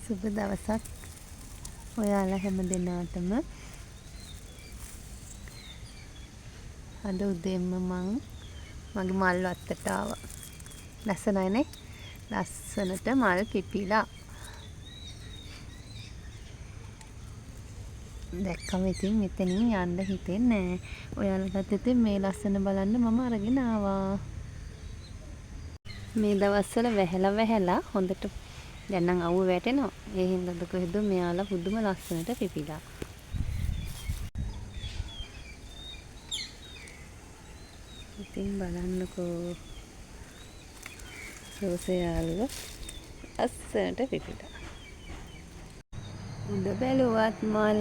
සුබ දවසක් ඔයාලා හැම දෙනාටම. අද උදේම මං මගේ මල් වත්තට ආවා. ලස්සනයිනේ. ලස්සනට මල් පිපිලා. දැක්කම ඉතින් මෙතනින් යන්න හිතෙන්නේ නැහැ. ඔයාලටත් ඉතින් මේ ලස්සන බලන්න මම අරගෙන ආවා. මේ දවස්වල වැහැලා හොඳට දැන් නම් අවුව වැටෙනවා. ඒ හින්දාද කොහෙද මෙයාලා පුදුම ලස්සනට පිපිලා. ඉතින් බලන්නකෝ. රෝසයාලුව ලස්සනට පිපිලා. උඩ බැලුවත් මල්.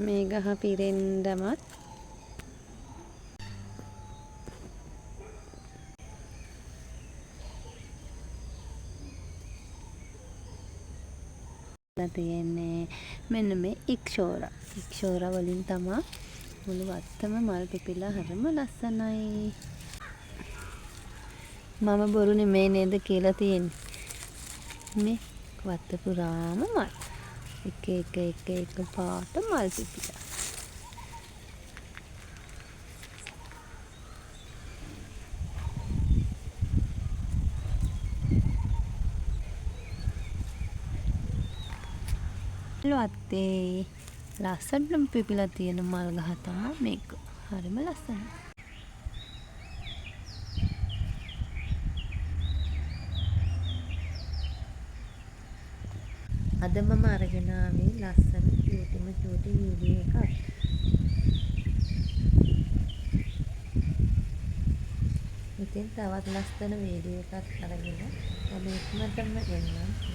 මේ ගහ පිරෙන්නමත් තියෙන්නේ මෙන්න මේ ඉක්ෂෝරා වලින් තමයි මුළු වත්තම මල් පිපිලා හරිම ලස්සනයි. මම බොරු නෙමෙයි නේද කියලා තියෙන්නේ. මේ වත්ත පුරාම මල්. එක පාට මල් පිපිලා. වත්තේ ලස්සනටම පිපිලා තියෙන මල් ගහ තමයි මේක. හරිම ලස්සනයි. අද මම අරගෙන ආවේ ලස්සන කියුටිම කියුටි වීඩියෝ එකක්. ඉතින් තවත් ලස්සන වීඩියෝ එකක් අරගෙන මම ඉක්මනටම එන්නම්.